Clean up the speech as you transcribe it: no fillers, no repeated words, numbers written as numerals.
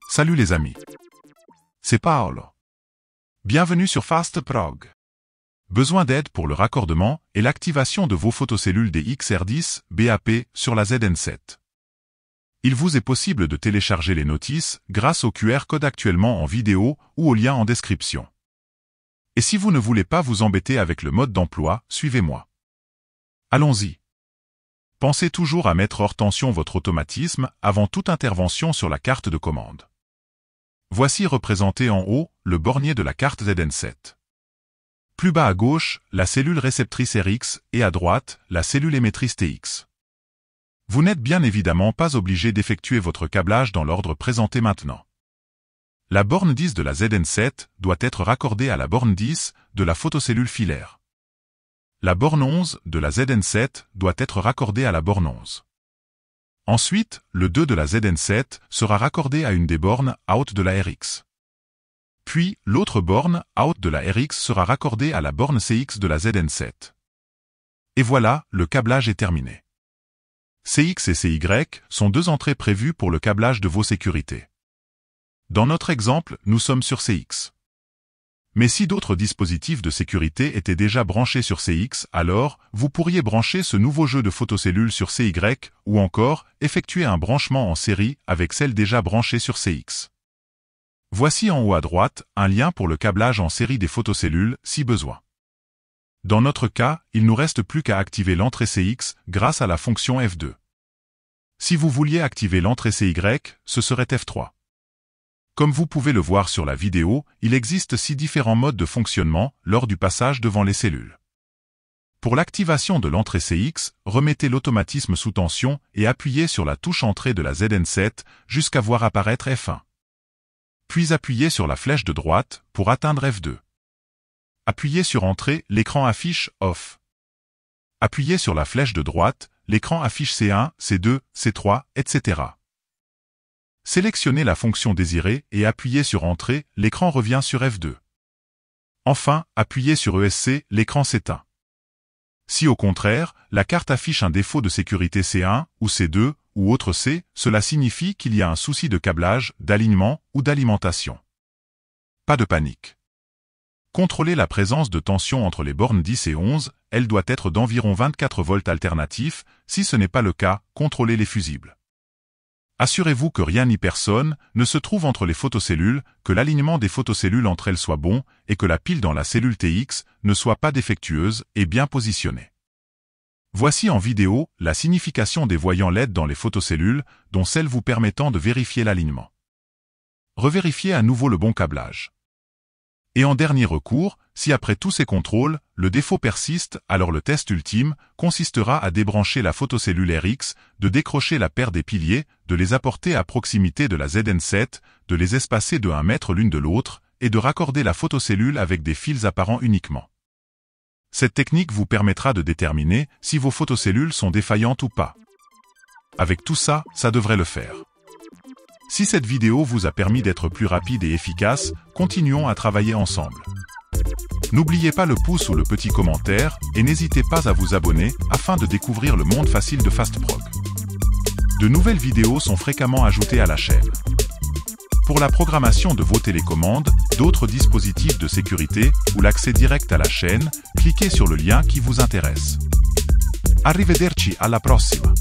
Salut les amis. C'est Paolo. Bienvenue sur FastProg. Besoin d'aide pour le raccordement et l'activation de vos photocellules DXR10 BAP sur la ZN7. Il vous est possible de télécharger les notices grâce au QR code actuellement en vidéo ou au lien en description. Et si vous ne voulez pas vous embêter avec le mode d'emploi, suivez-moi. Allons-y. Pensez toujours à mettre hors tension votre automatisme avant toute intervention sur la carte de commande. Voici représenté en haut le bornier de la carte ZN7. Plus bas à gauche, la cellule réceptrice RX et à droite, la cellule émettrice TX. Vous n'êtes bien évidemment pas obligé d'effectuer votre câblage dans l'ordre présenté maintenant. La borne 10 de la ZN7 doit être raccordée à la borne 10 de la photocellule filaire. La borne 11 de la ZN7 doit être raccordée à la borne 11. Ensuite, le 2 de la ZN7 sera raccordé à une des bornes out de la RX. Puis, l'autre borne out de la RX sera raccordée à la borne CX de la ZN7. Et voilà, le câblage est terminé. CX et CY sont deux entrées prévues pour le câblage de vos sécurités. Dans notre exemple, nous sommes sur CX. Mais si d'autres dispositifs de sécurité étaient déjà branchés sur CX, alors, vous pourriez brancher ce nouveau jeu de photocellules sur CY, ou encore, effectuer un branchement en série avec celles déjà branchées sur CX. Voici en haut à droite, un lien pour le câblage en série des photocellules, si besoin. Dans notre cas, il nous reste plus qu'à activer l'entrée CX grâce à la fonction F2. Si vous vouliez activer l'entrée CY, ce serait F3. Comme vous pouvez le voir sur la vidéo, il existe 6 différents modes de fonctionnement lors du passage devant les cellules. Pour l'activation de l'entrée CX, remettez l'automatisme sous tension et appuyez sur la touche entrée de la ZN7 jusqu'à voir apparaître F1. Puis appuyez sur la flèche de droite pour atteindre F2. Appuyez sur entrée, l'écran affiche Off. Appuyez sur la flèche de droite, l'écran affiche C1, C2, C3, etc. Sélectionnez la fonction désirée et appuyez sur Entrée, l'écran revient sur F2. Enfin, appuyez sur ESC, l'écran s'éteint. Si au contraire, la carte affiche un défaut de sécurité C1 ou C2 ou autre C, cela signifie qu'il y a un souci de câblage, d'alignement ou d'alimentation. Pas de panique. Contrôlez la présence de tension entre les bornes 10 et 11, elle doit être d'environ 24 volts alternatifs, si ce n'est pas le cas, contrôlez les fusibles. Assurez-vous que rien ni personne ne se trouve entre les photocellules, que l'alignement des photocellules entre elles soit bon et que la pile dans la cellule TX ne soit pas défectueuse et bien positionnée. Voici en vidéo la signification des voyants LED dans les photocellules, dont celle vous permettant de vérifier l'alignement. Revérifiez à nouveau le bon câblage. Et en dernier recours, si après tous ces contrôles, le défaut persiste, alors le test ultime consistera à débrancher la photocellule RX, de décrocher la paire des piliers, de les apporter à proximité de la ZN7, de les espacer de 1 mètre l'une de l'autre, et de raccorder la photocellule avec des fils apparents uniquement. Cette technique vous permettra de déterminer si vos photocellules sont défaillantes ou pas. Avec tout ça, ça devrait le faire. Si cette vidéo vous a permis d'être plus rapide et efficace, continuons à travailler ensemble. N'oubliez pas le pouce ou le petit commentaire et n'hésitez pas à vous abonner afin de découvrir le monde facile de FastProg. De nouvelles vidéos sont fréquemment ajoutées à la chaîne. Pour la programmation de vos télécommandes, d'autres dispositifs de sécurité ou l'accès direct à la chaîne, cliquez sur le lien qui vous intéresse. Arrivederci alla prossima!